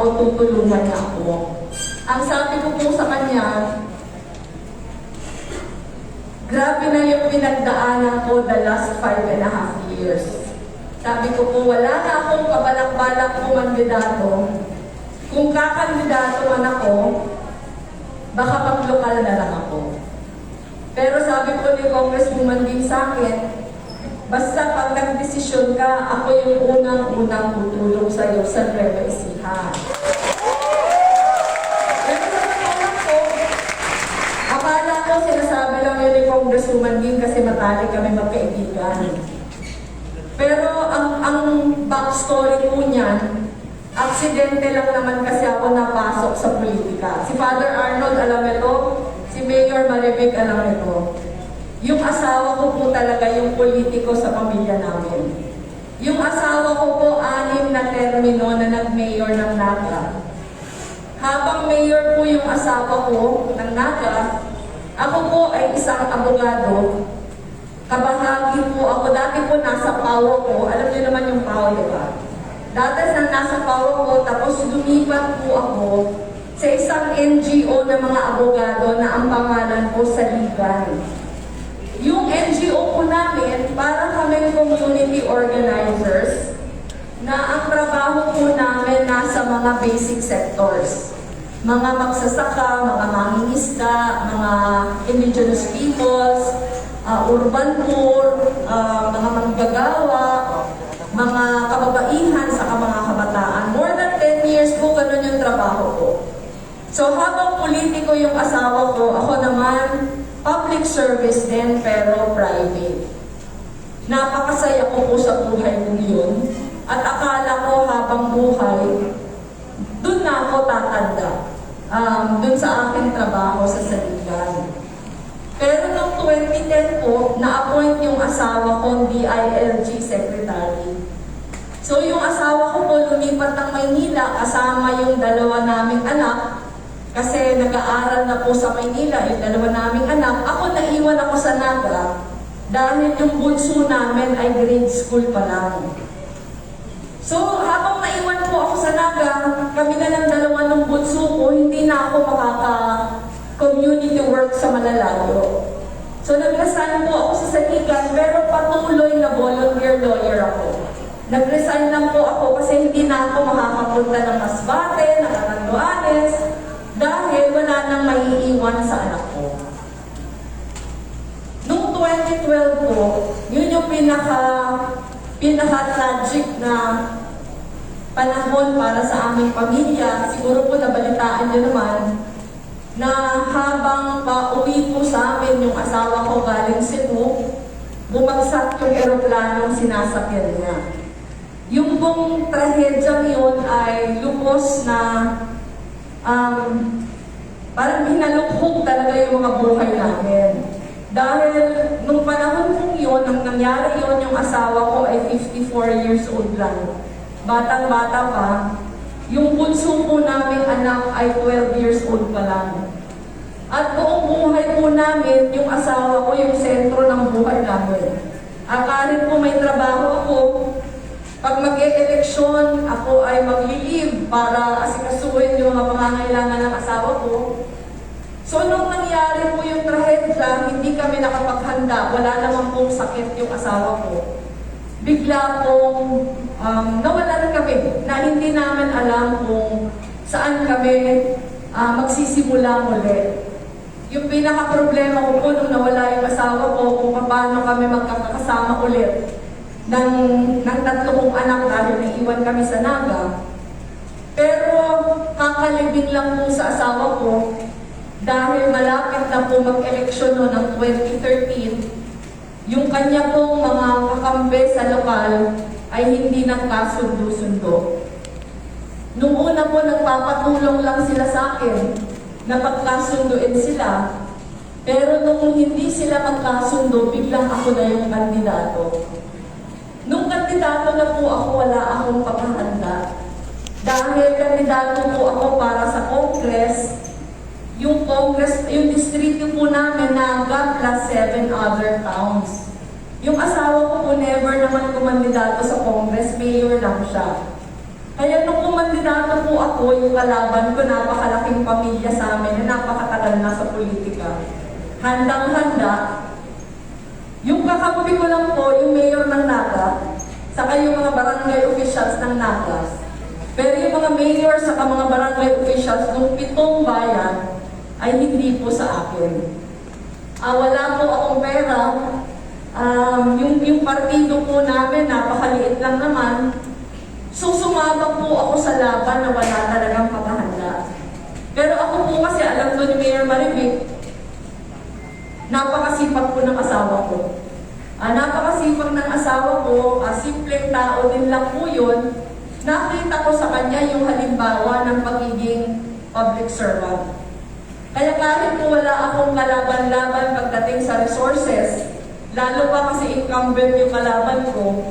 ako, tutulungan niya ako. Ang sabi ko po sa kanya, grabe na yung pinagdaanan ko the last 5.5 years. Sabi ko po, wala na akong kabalak-balak kumandidato. Kung kakandidato man ako, baka pag-lokal na lang ako. Pero sabi po ni Congresswoman din sa akin, basta pag nag-desisyon ka, ako yung unang-unang tutulong sa'yo sa Nueva Ecija. Pero sa mga ko, akala ko sinasabi lang yun ni Congresswoman din kasi matalik kami magkaibigan. Pero ang backstory po niyan, aksidente lang naman kasi ako napasok sa politika. Si Father Arnold alam ito, si Mayor Maribig alam ito. Yung asawa ko po talaga yung politiko sa pamilya namin. Yung asawa ko po 6 na termino na nag-mayor ng Naga. Habang mayor po yung asawa ko ng Naga, ako po ay isang abogado. Kabahagi po ako. Dati po nasa PAO ko. Alam niyo naman yung PAO, di ba? Dati nasa PAO ko, tapos lumipat po ako sa isang NGO na mga abogado na ang pangalan po Saligan. Yung NGO po namin, para kami community organizers na ang trabaho po namin nasa mga basic sectors. Mga magsasaka, mga mangingisda, mga indigenous peoples, urban poor, mga manggagawa, mga kababaihan, saka mga kabataan. More than 10 years po, ganun yung trabaho ko. So habang politiko yung asawa ko, ako naman, public service din, pero private. Napakasaya ko po sa buhay ko yun. At akala ko habang buhay, dun na ako tatanda. Dun sa aking trabaho sa Saligan. Pero noong 2010 po, na-appoint yung asawa kong DILG Secretary. So yung asawa ko po lumipat ng Maynila kasama yung 2 naming anak. Kasi nag-aaral na po sa Maynila, yung 2 naming anak. Ako naiwan ako sa Naga dahil yung bunso namin ay grade school pa lang. So habang naiwan po ako sa Naga, kami na ng 2 ng bunso ko, hindi na ako makaka-community work sa malalayo. So nag-resign po ako sa Saligan, pero patuloy na volunteer lawyer ako. Nag-resign lang po ako kasi hindi na ako makakapunta ng Masbate, ng Catanduanes, dahil wala nang maiiwan sa anak ko. Noong 2012 po, yun yung pinaka-tragic na panahon para sa aming pamilya. Siguro po nabalitaan nyo naman na habang pauwi po sa amin yung asawa ko galing Cebu, bumagsak yung eroplanong sinasakyan niya. Yung pong trahedyang yun ay lubos na parang hinalukhog talaga yung mga buhay namin. Dahil nung panahon kong yun, nung nangyari yun, yung asawa ko ay 54 years old lang. Batang-bata pa. Yung bunso po namin anak ay 12 years old pa lang. At buong buhay po namin, yung asawa ko yung sentro ng buhay namin. Akala po may trabaho ako. Pag mag-e-eleksyon, ako ay mag-leave para asikasuhin yung mga pangangailangan ng asawa ko. So, nung nangyari po yung trahedya, hindi kami nakapaghanda. Wala naman pong sakit yung asawa ko. Bigla pong nawalan kami na hindi namin alam kung saan kami magsisimula muli. Yung pinaka-problema ko po nung nawala yung asawa ko, kung paano kami magkakasama ulit ng 3 kong anak dahil naiwan kami sa Naga. Pero kakalibing lang po sa asawa ko dahil malapit na po mag-eleksyon no ng 2013, yung kanya pong mga kakampi sa lokal ay hindi nagkasundo-sundo. Nung una po nagpapatulong lang sila sa akin na pagkasunduin sila, pero nung hindi sila magkasundo, biglang ako na yung kandidato. Nung kandidato na po ako, wala akong paghahanda. Dahil kandidato po ako para sa Congress, yung distrito po namin Naga plus 7 other towns. Yung asawa ko po never naman kumandidato sa Congress, mayor lang siya. Kaya nung kumandidato po ako, yung kalaban ko, napakalaking pamilya sa amin na napakatagal na sa politika. Handang-handa. Yung kakampi ko lang po, yung mayor ng Naga, saka yung mga barangay officials ng Naga. Pero yung mga mayor saka mga barangay officials ng 7 bayan ay hindi po sa akin. Wala po akong pera. Yung partido po namin, napakaliit lang naman. So sumabak po ako sa laban na wala talagang paghahanda. Pero ako po kasi alam ko ni Mayor Maribik, napakasipag po ng asawa ko. Napakasipag ng asawa ko, simpleng tao din lang po yun. Nakita ko sa kanya yung halimbawa ng pagiging public servant. Kaya kahit po wala akong kalaban-laban pagdating sa resources, lalo pa kasi incumbent yung kalaban ko,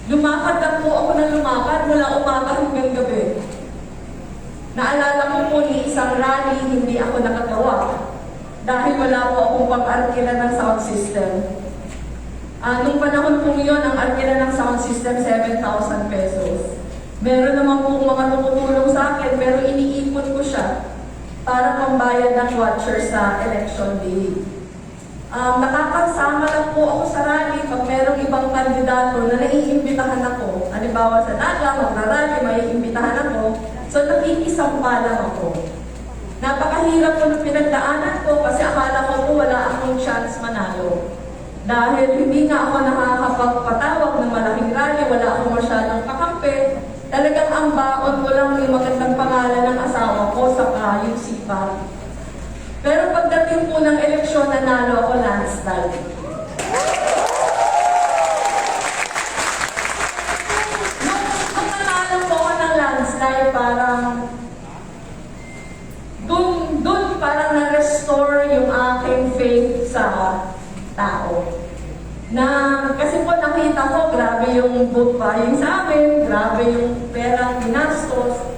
lumakad lang po ako ng lumakad mula umaga hanggang gabi. Naalala ko po ni isang rally, hindi ako nakagawa dahil wala po akong pang-arkila ng sound system. Nung panahon po yun, ang arkila ng sound system, 7,000 pesos. Meron naman po mga tumutulong sa akin, pero iniipon ko siya para pambayad ng watcher sa election day. Nakakasama lang po ako sa rally pag merong ibang kandidato na naiimbitahan ako. Halimbawa sa Naga, magrarally, maiimbitahan ako. So nakikisampa lang ako. Napakahirap po ng pinagdaanan ko kasi akala ko po wala akong chance manalo. Dahil hindi nga ako nakakapagpatawag ng malaking rally, wala akong masyadong kakampi. Talagang ang baon ko lang yung magandang pangalan ng asawa ko sa yung sipag. Pero pagdating po ng eleksyon, nanalo ako landslide. Nung nanalo po ako ng landslide, dun parang na-restore yung aking faith sa tao. Kasi po nakita ko, grabe yung vote buying sa amin, grabe yung perang ginastos.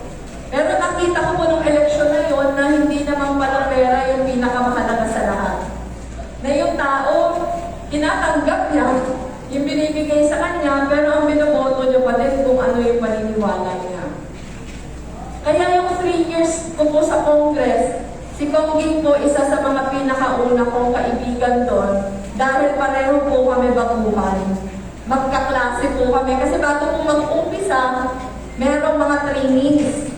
Pero nakita ko po nung eleksyon na yun na hindi naman pala pera yung pinakamahalaga sa lahat. Na yung tao, tinatanggap niya yung binibigay sa kanya, pero ang binoboto niya pa din kung ano yung paniniwala niya. Kaya yung 3 years ko po sa Congress, si Congging po isa sa mga pinakauna kong kaibigan doon dahil pareho po kami baguhan. Magkaklase po kami kasi bago po mag-umpisa, merong mga trainings.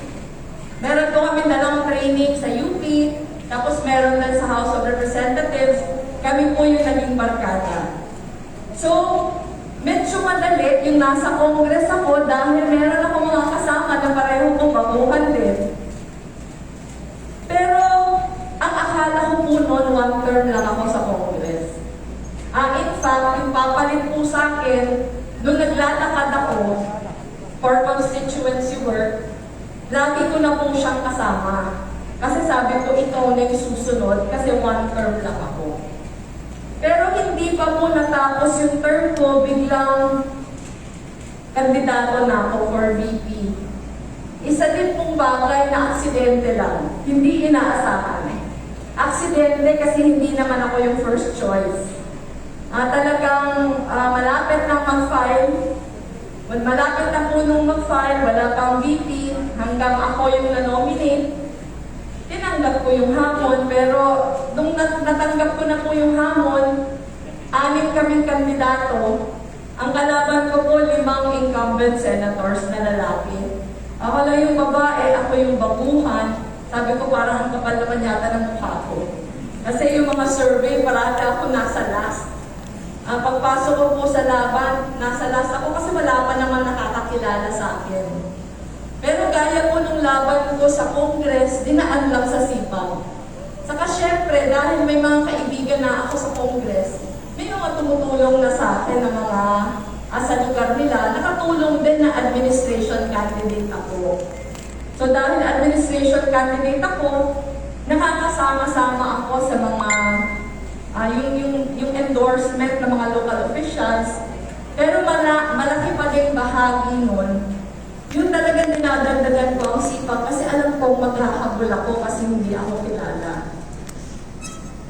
Meron po kami dalang training sa UP, tapos meron din sa House of Representatives. Kami po yung naging barkada. So, medyo madali yung nasa Congress ako dahil meron ako mga kasama na pareho kong baguhan din. Pero, ang akala ko po noon, 1 term lang ako sa Congress. In fact, yung papalit po sa akin, nung naglalakad ako for constituency work, lagi ko na po siyang kasama. Kasi sabi ko, ikaw na yung susunod kasi 1 term lang ako. Pero hindi pa po natapos yung term ko, biglang kandidato na ako for VP. Isa din pong bagay na aksidente lang, hindi inaasahan. Aksidente kasi hindi naman ako yung first choice. Talagang malapit na mag-file. Malapit na po nung mag-file, wala pang VP, hanggang ako yung na-nominate. Tinanggap ko yung hamon, pero nung natanggap ko na po yung hamon, 6 kaming kandidato. Ang kalaban ko po, 5 incumbent senators na lalaki. Ako lang yung babae, ako yung baguhan. Sabi ko parang ang kapal naman yata ng mukha ko. Kasi yung mga survey, parati ako nasa last. Pagpasok ko po sa laban, nasa last ako kasi wala pa naman nakakakilala sa akin. Pero gaya po nung laban ko sa Congress, dinaan lang sa sipag. Saka syempre, dahil may mga kaibigan na ako sa Congress, may mga tumutulong na sa akin ng mga sa lugar nila, nakatulong din na administration candidate ako. So dahil administration candidate ako, nakakasama-sama ako sa mga yung endorsement ng mga local officials. Pero malaki pa din bahagi nun, yung talagang dinadagdagan ko ang sipag kasi alam ko maghahabol ako kasi hindi ako kilala.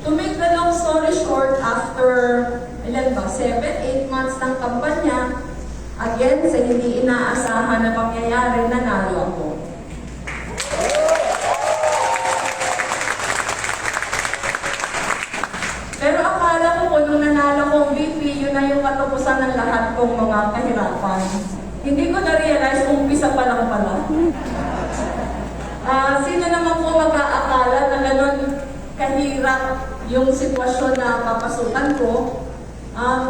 To make the long story short, after 7-8 months ng kampanya, Again, sa hindi inaasahan na pangyayari, nanalo ako. Pero akala ko po nung nanalo kong VP, yun na yung katapusan ng lahat kong mga kahirapan. Hindi ko na-realize kung umpisa pa lang pala. Sino naman po mag-aakala na gano'n kahirap yung sitwasyon na papasukan ko?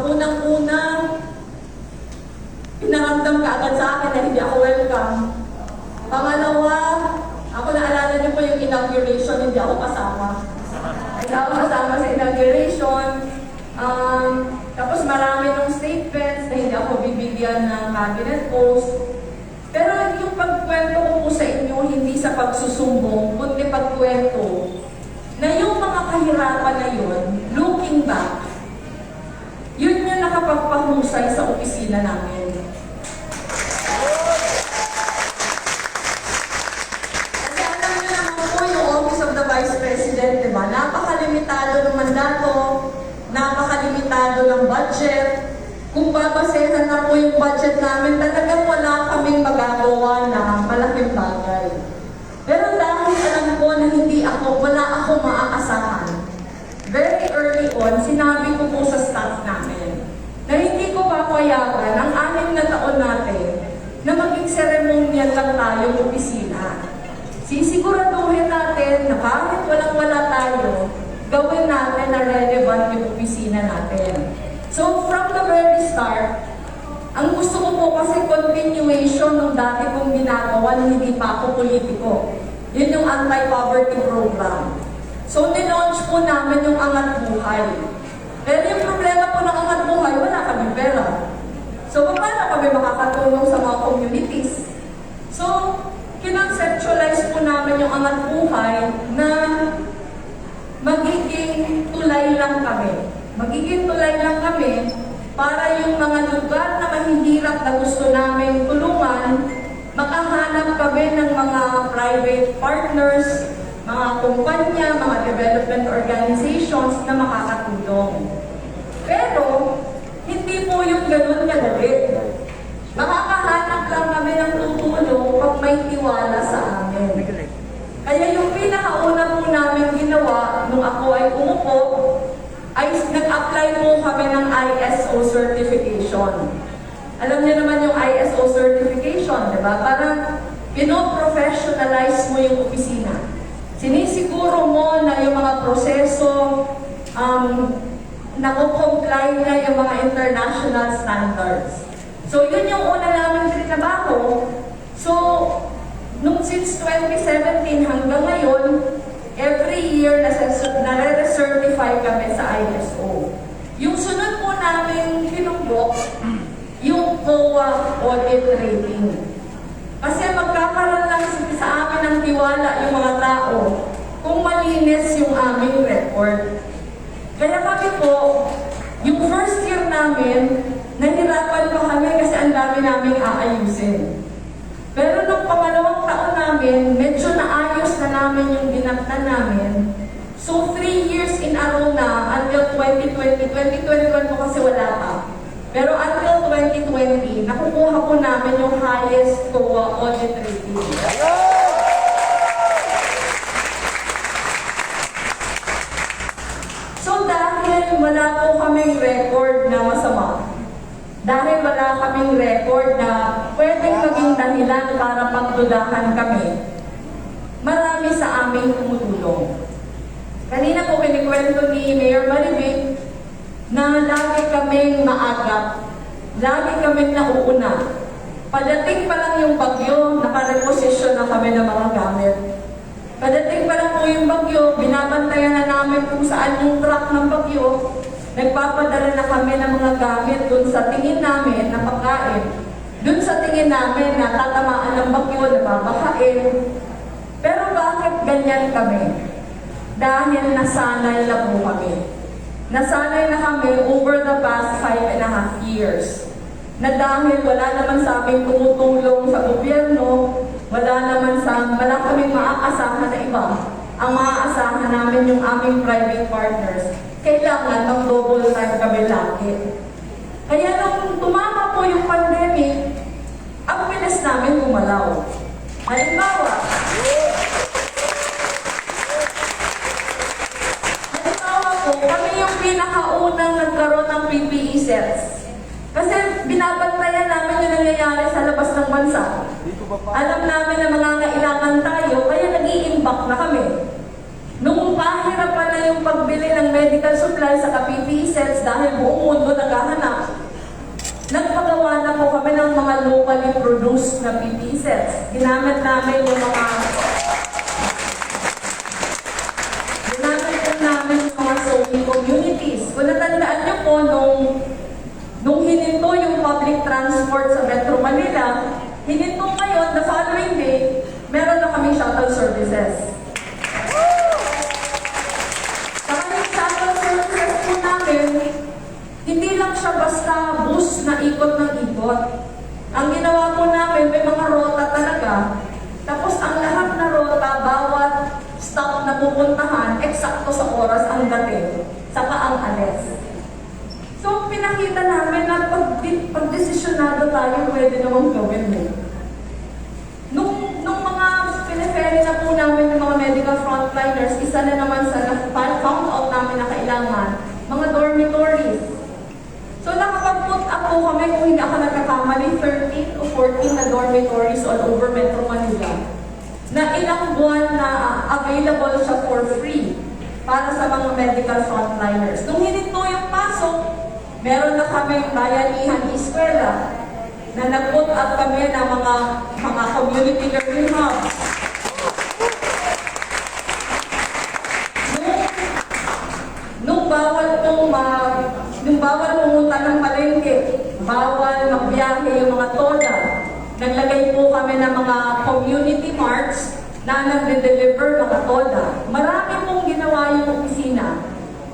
Unang-una, pinaramdam ka agad sa akin na hindi ako welcome. Pangalawa, ako naalala niyo po yung inauguration, hindi ako kasama. Hindi ako kasama sa inauguration. Tapos marami ng statements na hindi ako bibigyan ng cabinet post. Pero yung pagkwento ko po sa inyo, hindi sa pagsusumbong, kundi pagkwento na yung mga kahirapan na yun, looking back, yun yung nakapagpahusay sa opisina namin. Kasi alam niyo naman po yung Office of the Vice President, diba? Napakalimitado ng mandato, napakalimitado ng budget. Kung babasehan na po yung budget namin, talagang wala kaming magagawa na malaking bagay. Pero dahil alam ko na wala ako maaasahan, very early on, sinabi ko po sa staff namin na hindi ko papayagan ang 6 na taon natin na maging ceremonial lang tayong opisina. Sisiguraduhin natin na kahit walang-wala tayo, gawin natin na relevant yung opisina natin. So, from the very start, ang gusto ko po kasi continuation ng dati kong ginagawa na hindi pa ako politiko. Yun yung anti-poverty program. So, nilaunch po namin yung Angat Buhay. Pero yung problema po ng Angat Buhay, wala kaming pera. So, paano kami makakatulong sa mga communities? So, kinonceptualize po namin yung Angat Buhay na magiging tulay lang kami. Magiging tulay lang kami para yung mga lugar na mahihirap na gusto namin tulungan, makahanap kami ng mga private partners, mga kumpanya, mga development organizations na makakatulong. Pero, hindi po yung ganun kadali. Makakahanap lang kami ng tutulong pag may tiwala sa amin. Kaya yung pinakauna po namin ginawa nung ako ay umupo, ay nag-apply po kami ng ISO certification. Alam niyo naman yung ISO certification, di ba? Parang pino-professionalize mo yung opisina. Sinisiguro mo na yung mga proseso, nako-comply na yung mga international standards. So, yun yung una namin trabaho. So, since 2017 hanggang ngayon, every year nare-certify kami sa ISO. Yung sunod po namin tinumbok, yung COA audit rating. Kasi magkakaroon lang sa amin ng tiwala yung mga tao kung malinis yung aming record. Kaya kami po, yung first year namin, nahirapan pa kami kasi ang dami naming aayusin. Pero nung pangalawang taon namin, medyo naayos na namin yung dinaktan namin. So 3 years in a row na until 2020, 2021 po kasi wala pa. Pero until 2020, nakukuha po namin yung highest COA audit rating. So dahil wala po kaming record na masama, dahil wala kaming record na pwedeng maging dahilan para pagdudahan kami, marami sa aming tumutulong. Kanina po kinikwento ni Mayor Maribig na lagi kaming maagap, lagi kaming nauuna. Padating pa lang yung bagyo, nakareposisyon na kami ng mga gamit. Padating pa lang po yung bagyo, binabantayan na namin kung saan yung truck ng bagyo. Nagpapadala na kami ng mga gamit dun sa tingin namin na pagkain. Dun sa tingin namin na tatamaan ng bagyo, nababakain. Pero bakit ganyan kami? Dahil nasanay na po kami. Nasanay na kami over the past 5.5 years. Na dahil wala naman sa aming tumutulong sa gobyerno, wala kaming maaasahan na iba. Ang maaasahan namin yung aming private partners. Kailangan mag-double time kami lagi. Kaya nung tumama po yung pandemic, ang bilis namin gumalaw. Halimbawa po, kami yung pinakaunang nagkaroon ng PPE sets. Kasi binabantayan namin yung nangyayari sa labas ng bansa. Alam namin na mangangailangan tayo, kaya nag-i-imbak na kami. Nung pahirapan na yung pagbili ng medical supplies sa PPE sets dahil buong mundo naghahanap, nagpagawa na po kami ng mga locally produced na PPE sets. Ginamit namin yung mga sewing communities. Kung natandaan niyo po, nung hininto yung public transport sa Metro Manila, hininto ngayon, the following day, meron na kami shuttle services. Saka yung shuttle services po namin, hindi lang siya basta bus na ikot ng ikot. Ang ginawa po namin, may mga rota talaga. Tapos ang lahat na rota, bawat stop na pupuntahan, eksakto sa oras ang dating, saka ang alis. So, pinakita namin na pag-desisyonado tayo, pwede namang gawin mo. Nung mga piniferry na po namin ng mga medical frontliners, isa na naman sa found out namin na kailangan, mga dormitories. So, nakapag-put up po kami, kung hindi ako nagkakamali, 13 to 14 na dormitories all over Metro Manila, na ilang buwan na available siya for free para sa mga medical frontliners. Nung hininto yung pasok, meron na kami bayanihan eskwela na nag-put up kami ng mga community learning hubs. Nung bawal pumunta ng palengke, bawal magbiyahe yung mga toda, naglagay po kami ng mga community marts na nagde-deliver mga toda. Marami pong ginawa yung opisina.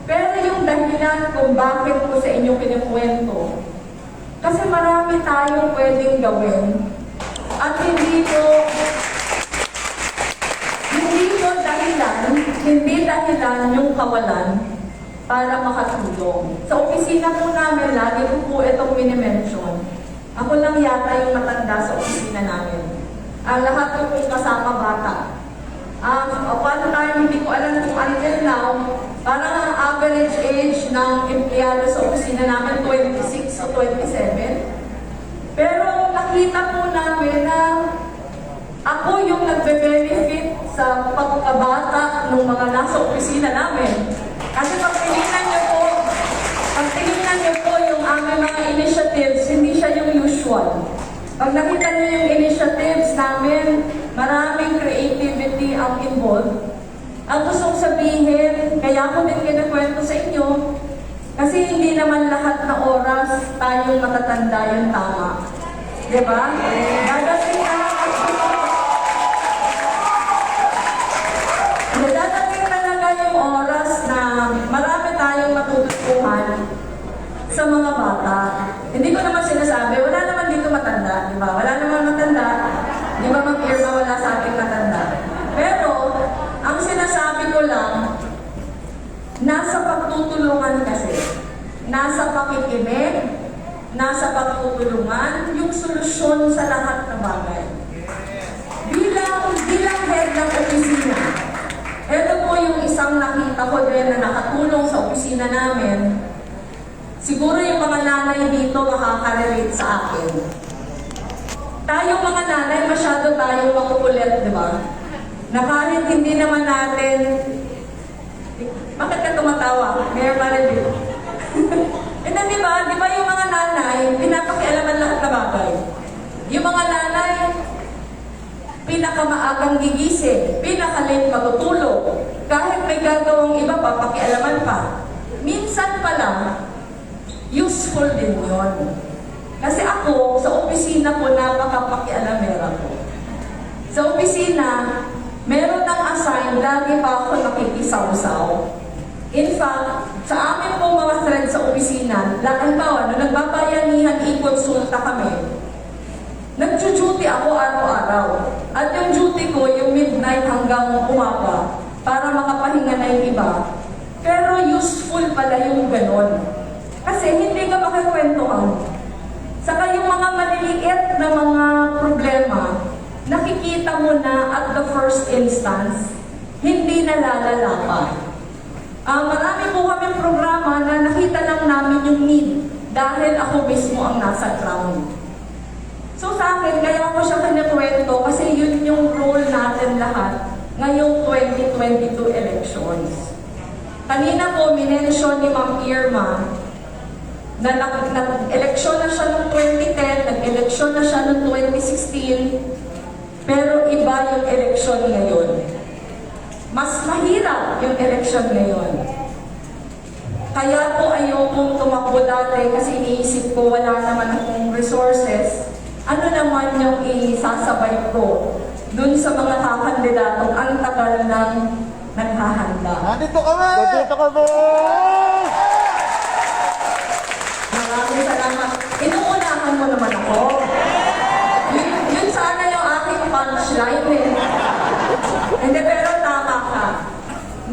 Pero yung dahilan kung bakit po sa inyo kinikwento, kasi marami tayong pwedeng gawin. At hindi dahilan yung kawalan para makatulong. Sa opisina po namin, lagi po itong minimension. Ako lang yata yung matanda sa opisina namin. Lahat ko pong kasama bata. One time, hindi ko alam kung until now, parang ang average age ng empleyado sa opisina namin, 26 o 27. Pero nakita po namin na ako yung nagbe-benefit sa pagkabata ng mga nasa opisina namin. Kasi pag tinignan niyo po yung aming mga initiatives, hindi siya yung usual. Pag nakita niyo yung initiatives namin, maraming creativity ang involved. Ang gustong sabihin, kaya ko din kinakwento sa inyo, kasi hindi naman lahat na oras tayong matatanda yung tama. Diba? Dadating talaga yung oras na marami tayong matututuhan sa mga bata. Hindi ko naman sinasabi, wala naman dito matanda, di ba? Wala naman matanda. Di ba mag-irma wala sa ating matanda? Pero, ang sinasabi ko lang, nasa pagtutulungan kasi. Nasa pakikinig, nasa pagtutulungan, yung solusyon sa lahat ng bagay. Bilang head ng opisina, ito po yung isang nakita ko din na nakatulong sa opisina namin. Siguro yung mga nanay dito makaka-relate sa akin. Tayong mga nanay, masyado tayong makukulit, di ba? Na kahit hindi naman natin... Bakit ka tumatawa? Mayor Maribel. Ito, di ba? Di ba yung mga nanay, pinapakialaman lahat na bagay? Yung mga nanay, pinakamaagang gigising, pinakalit matutulog. Kahit may gagawang iba pa, pakialaman pa. Minsan pa lang, useful din yun. Kasi ako, sa opisina po, napakapakialamera ko. Sa opisina, meron ng assign, lagi pa ako nakikisaw-saw. In fact, sa amin po mga thread sa opisina, halimbawa, nung nagbabayanihan, i-consulta kami, nag-duty ako araw-araw. At yung duty ko, yung midnight hanggang umaga, para makapahinga na yung iba. Pero useful pala yung ganon. Kasi kasi hindi ka makikwentuhan. Saka yung mga maliliit na mga problema, nakikita mo na at the first instance, hindi na lalala pa. Marami po kami programa na nakita lang namin yung need dahil ako mismo ang nasa ground. So sa akin, kaya ako siya kinikwento kasi yun yung role natin lahat ngayong 2022 elections. Kanina po, minensyon ni Ma'am Irma na nag-eleksyon na siya noong 2010, nag-eleksyon na siya noong 2016, pero iba yung eleksyon ngayon. Mas mahirap yung election ngayon. Kaya po ayokong tumakbo dati kasi iniisip ko wala naman akong resources. Ano naman yung isasabay ko dun sa mga kakandidatong ang tagal ng naghahanda. Nandito kami! Nandito kami! Maraming salamat. Inuunahan mo naman ako. Yun sana yung aking punchline eh. Hindi, pero tama ka.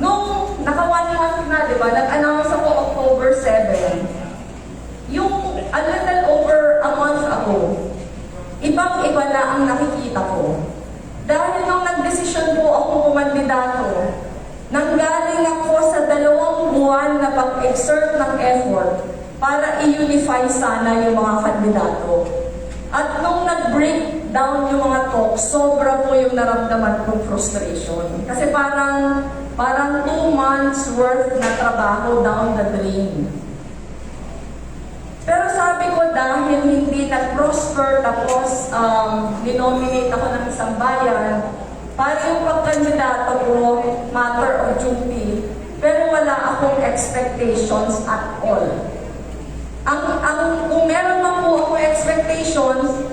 Nung naka 1 month na, di ba, nag-announce ako October 7, yung a little over a month ago, ibang-iba na ang nakikita ko. Dahil nung nagdesisyon po ako kumandidato, nanggaling ako sa 2 buwan na pag-exert ng effort para i-unify sana yung mga kandidato. At nung nag-break down yung mga talks, sobra po yung naramdaman kong frustration. Kasi parang 2 months worth na trabaho down the drain. Pero sabi ko dahil hindi nag-prosper, tapos dinominate ako ng isang bayan, para yung pagkandidato ko, matter of duty, pero wala akong expectations at all. Kung meron man po ako expectations,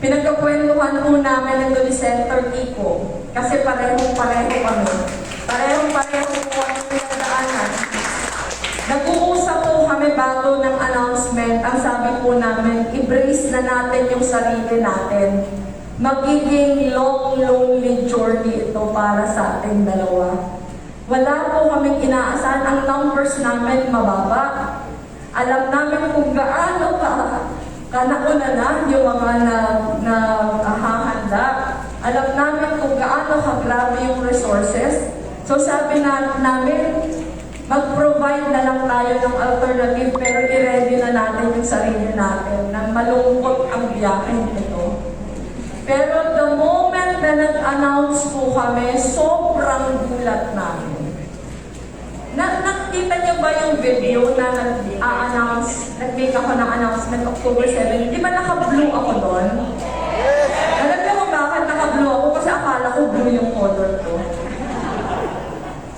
pinagkakwentuhan po namin ng ni Senator Kiko, kasi parehong-pareho kami. Parehong-pareho po ang pinagdaanan. Nag-uusap po kami bago ng announcement. Ang sabi po namin, i-brace na natin yung sarili natin. Magiging long, lonely journey ito para sa ating dalawa. Wala po kaming inaasahan. Ang numbers namin mababa. Alam namin kung gaano kanauna na yung mga hahanda. Alam namin kung gaano kagrabe yung resources. So sabi namin, mag-provide na lang tayo ng alternative pero i-ready na natin yung sarili natin na malungkot ang biyahe nito. Pero the moment na nag-announce po kami, sobrang gulat namin. Nakita niyo ba yung video na nag-announce, nag-make ako ng announcement October 7? Di ba naka-blue ako doon? Alam niyo kung bakit naka-blue ako? Kasi akala ko blue yung color ko.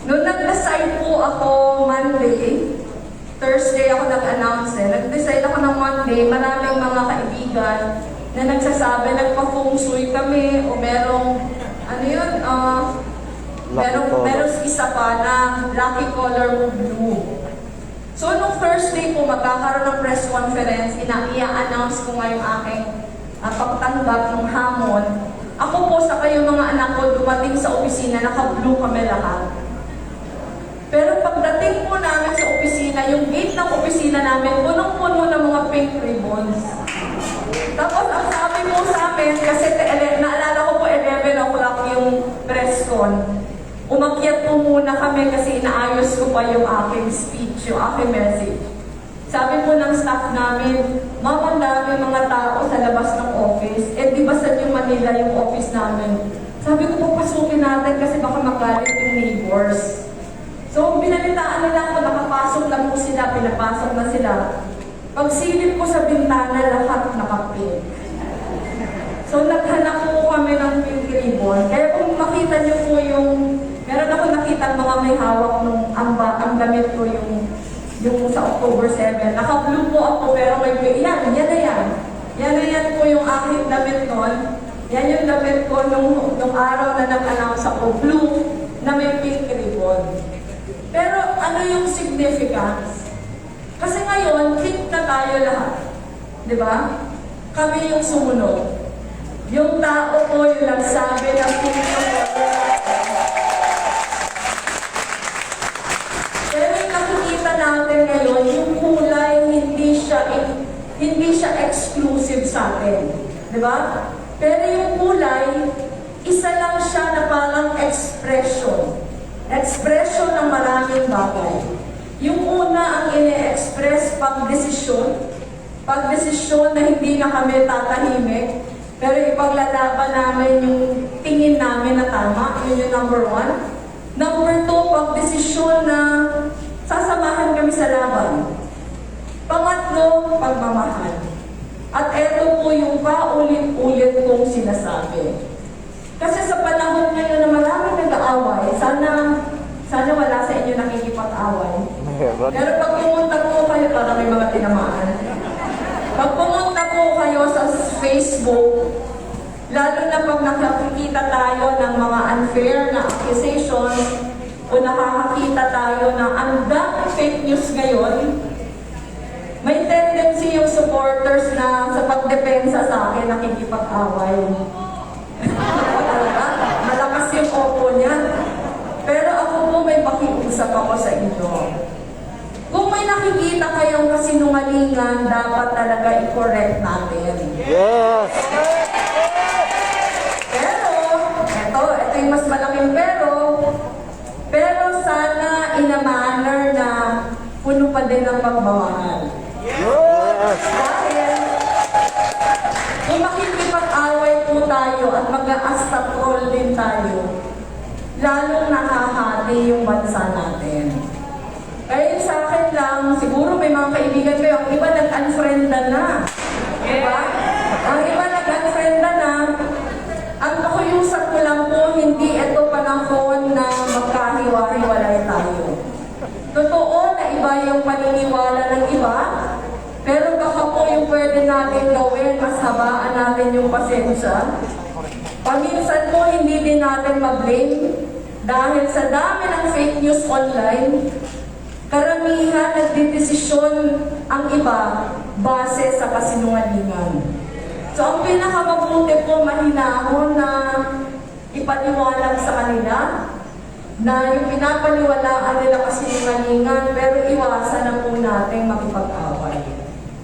Noong nag-decide po ako Monday, Thursday ako nag-announce eh. Nag-decide ako ng Monday, maraming mga kaibigan na nagsasabi, nagpa-feng shui kami o merong, ano yun, merong isa pa na lucky color mo blue. So nung Thursday po, magkakaroon ng press conference, i-announce ko nga yung aking pagtanggap ng hamon. Ako po sa kayo mga anak ko, dumating sa opisina, naka-blue kami lahat. Pero pagdating po namin sa opisina, yung gate ng opisina namin, punong-puno ng mga pink ribbons. Tapos ang sabi po sa amin, kasi naalala ko po 11 o'clock yung press con, umakyat po muna kami kasi inaayos ko pa yung aking speech, yung aking message. Sabi po ng staff namin, ma'am, ang dami mga tao sa labas ng office. Eh, di ba sa yung Manila yung office namin? Sabi ko, papasukin natin kasi baka magalit yung neighbors. So, binalitaan nila ako, nakapasok lang po sila, pinapasok na sila. Pagsilip ko sa bintana, lahat nakapink. So, naghanap po kami ng pink ribbon. Kaya kung makita niyo po yung, meron ako nakita mga may hawak nung ang damit ko yung sa October 7. Naka-blue po ako, pero may yan na yan. Yan na yan po yung aking damit nun. Yan yung damit ko nung araw na nag-announce ako, blue, na may pink ribbon. Pero ano yung significance? Kasi ngayon, pink na tayo lahat. Di ba? Kami yung sumunod. Yung tao ko yung nagsabi na pink na pero yung nakikita natin ngayon, yung kulay Di ba? Pero yung kulay, isa lang siya na parang expression. Expression ng maraming bagay. Yung una ang ine-express pag-desisyon. Pag-desisyon na hindi na kami tatahimik, pero ipaglalaban namin yung tingin namin na tama. Yun yung number one. Number two, pag-desisyon na sasamahan kami sa laban. Pangatlo, pagmamahal. At eto po yung paulit-ulit kong sinasabi. Kasi sa panahon ngayon na maraming nag-aaway, sana wala sa inyo nakikipag-away. Pero pag pumunta po kayo, para may mga tinamaan. Pag pumunta po kayo sa Facebook, lalo na pag nakakikita tayo ng mga unfair na accusations, o nakakakita tayo na ang daming fake news ngayon, may tendency yung supporters na sa pagdepensa sa akin nakikipag-away. Malakas yung opo niya. Pero ako po may pakiusap ako sa inyo. Kung may nakikita kayong kasinungalingan, dapat talaga i-correct natin. Yes! Pero, ito yung mas malaking pero sana in a manner na puno pa din ng pagmamahal. Yes! Dahil, kung makikipag-away po tayo at mag-a-astatrol din tayo, lalong nakahati yung bansa natin. Kaya sa akin lang, siguro may mga kaibigan kayo, ang iba nag-unfrienda na. Diba? Ang iba nag-unfrienda na. Ang pakiusap ko lang po, hindi ito panahon na magkahiwa-hiwalay tayo. Totoo na iba yung paniniwala ng iba, pero baka po yung pwede natin gawin, mas habaan natin yung pasensya. Paminsan po, hindi din natin ma-blame dahil sa dami ng fake news online, karamihan nagdidesisyon ang iba base sa kasinungalingan. So, ang pinakamabuti po, mahinahon na ipaniwalag sa kanila na yung pinapaniwalaan nila kasinungalingan, pero iwasan na po natin makipag-away.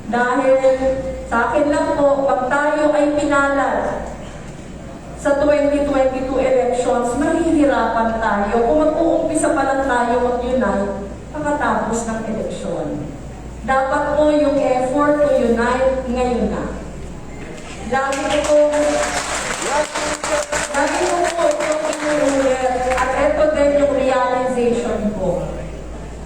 Dahil sa akin lang po, pag tayo ay pinalad sa 2022 elections, mahihirapan tayo. Kung mag-uumpisa pa lang tayo mag-unite, pagkatapos ng eleksyon. Dapat po yung effort to unite ngayon na. Lagi ko po yung inuulit at ito din yung realization ko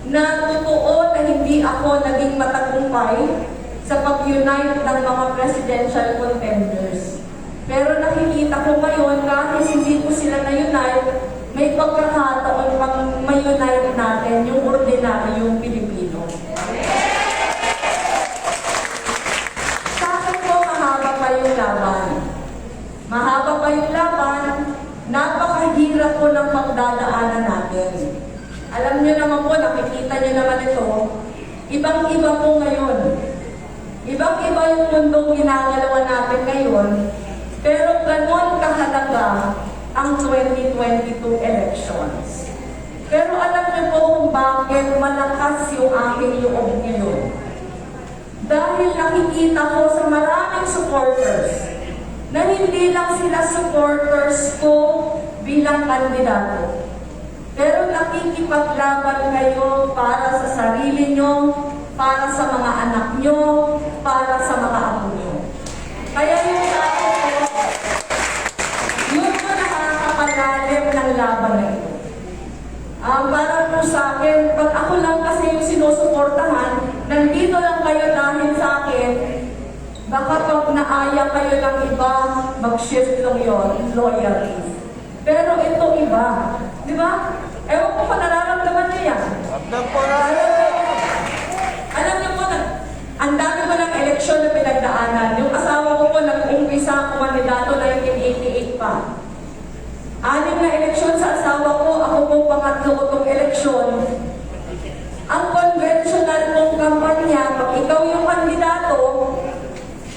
na totoo na hindi ako naging matagumpay sa pag-unite ng mga presidential contenders. Pero nakikita ko ngayon kahit hindi ko sila na-unite, may pagkakataon pang ma-unite natin yung ordinaryong Pilipino. Sa akin po, mahaba pa yung laban. Mahaba pa yung laban, napakahirap po ng pagdadaanan natin. Alam niyo naman po, nakikita niyo naman ito, ibang-iba po ngayon. Ibang-iba yung mundong ginagalawan natin ngayon, pero ganon kahalaga ang 2022 elections. Pero alam niyo po kung bakit malakas yung aking loob ngayon. Dahil nakikita ko sa maraming supporters na hindi lang sila supporters ko bilang kandidato. Pero nakikipaglaban kayo para sa sarili nyo, para sa mga anak nyo, para sa mga apo nyo. Kaya yung tao ko, yun po nakakapalalim ng laban na ito. Para po sa akin, pag ako lang kasi yung sinusuportahan, nandito lang kayo dahil sa akin, baka pag naaya kayo ng iba, mag-shift lang yun, loyalties. Pero ito iba. Di ba? Ewan ko kung nararamdaman niyo yan. Alam niyo po, ang dami ko ng eleksyon na pinagdaanan. Yung asawa ko po, nag-umpisa ako kandidato 1988 pa. 6 na eleksyon sa asawa ko, ako po pangatlo ko itong eleksyon. Ang conventional mong kampanya, pag ikaw yung kandidato,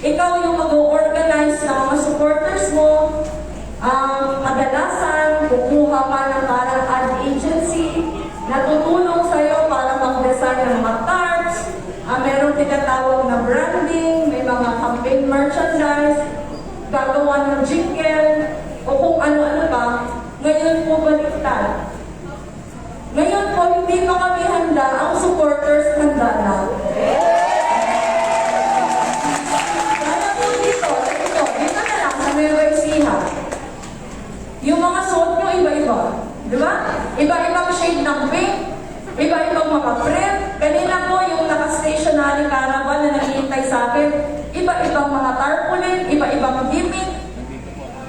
ikaw yung mag-organize ng mga supporters mo, kadalasan, kukuha ka ng parang ad agency na tutulong sa'yo para mag-design ng mga cards, merong tinatawag na branding, may mga campaign merchandise. gagawa ng jingle, o kung ano-ano pa. Ngayon po baliktad. Ngayon po, hindi pa kami handa, ang supporters handa na. Kaya po dito na lang sa Nueva Ecija. Yung mga suot nyo iba-iba. Di ba? Iba-ibang shade ng pink, iba-ibang mga print. Kanina po yung naka-stationary caravan na naghihintay sa akin, iba-ibang mga tarpaulin, iba-ibang gimmick.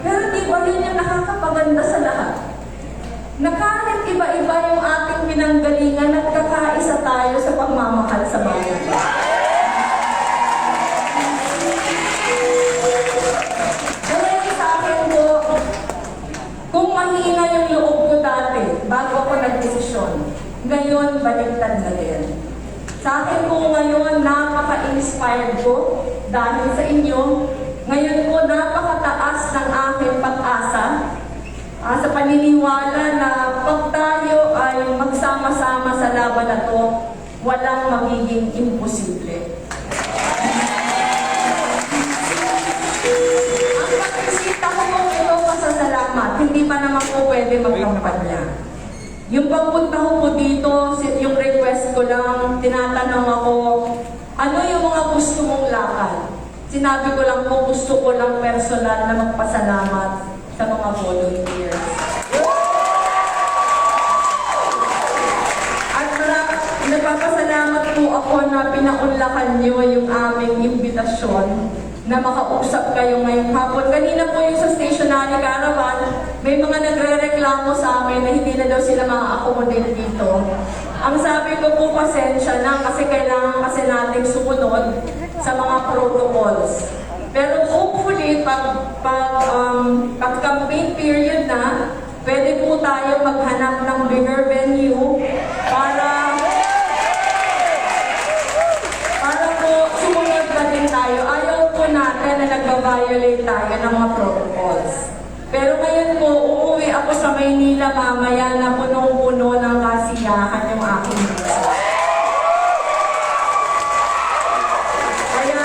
Pero di ba yun yung nakakapaganda sa lahat? Na kahit iba-iba yung ating pinanggalingan, nagkakaisa tayo sa pagmamahal sa bayan. Dahil sa akin po, kung mahina yung loob ko dati, bago ako nagdesisyon, ngayon baliktad na din. Sa akin po ngayon, napaka-inspired ko dahil sa inyo. Ngayon po, napakataas ng aking pag-asa sa paniniwala na pag tayo ay magsama-sama sa laban na to, walang magiging imposible. Ang pag-isita ko po ito pasasalamat, hindi pa naman po pwede magkampanya. Yung pagpunta ko po dito, yung request ko lang, tinatanong ako, ano yung mga gusto mong lakad? Sinabi ko lang po, gusto ko lang personal na magpasalamat sa mga volunteers. At nagpapasalamat po ako na pinaunlakan niyo yung aming imbitasyon na makausap kayo ngayong hapon. Kanina po yung sa stationary caravan, may mga nagre-reklamo sa amin na hindi na daw sila ma-accommodate dito. Ang sabi ko po, pasensya na kasi kailangan kasi natin sumunod sa mga protocols. Pero hopefully, pag campaign period na, pwede po tayo maghanap ng bigger venue para po sumunod na din tayo. Ayaw po natin na nagbabiolate tayo ng mga protocols. Pero ngayon po, uuwi ako sa Maynila mamaya na punong-puno ng kasiyahan yung aking busa. Kaya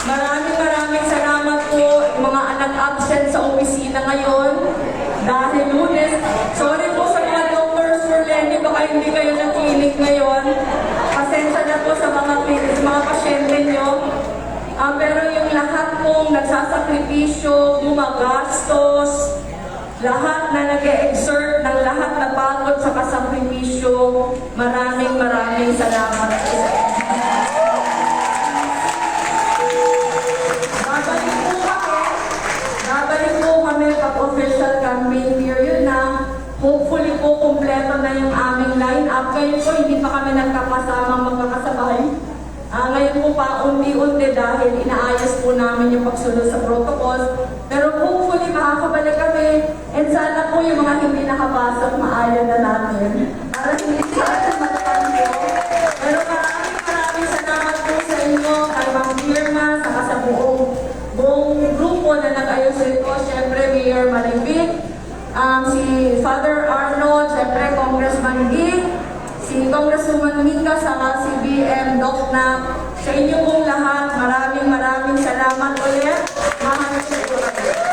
maraming salamat po mga anak absent sa opisina ngayon dahil Lunes. Sorry po sa mga doctors for Lenny, baka hindi kayo nakinig ngayon. Pasensya na po sa mga pasyente nyo. Pero yung lahat pong nagsasakripisyo, gumagastos, lahat na nag-e-exert ng lahat na pagod sa kasakripisyo, maraming salamat po. Babalik po kami pag official campaign period na. Hopefully po kumpleto na yung aming line-up. Ngayon po hindi pa kami nagkakasama magkakasabay. Ngayon po pa unti-unti dahil inaayos po namin yung pagsunod sa protocols. Pero hopefully makakabalik kami and sana po yung mga hindi nakapasok maaya na natin para hindi sana matatanyo. Pero maraming salamat po sa inyo, kay Ma'am Irma, saka sa buong grupo na nag-ayos ito. Siyempre, Mayor Malibig, si Father Arnold, siyempre Congressman Ging, si Congresswoman Mika, saka si BM Doc na sa inyo pong lahat, maraming salamat ulit. Mahal po.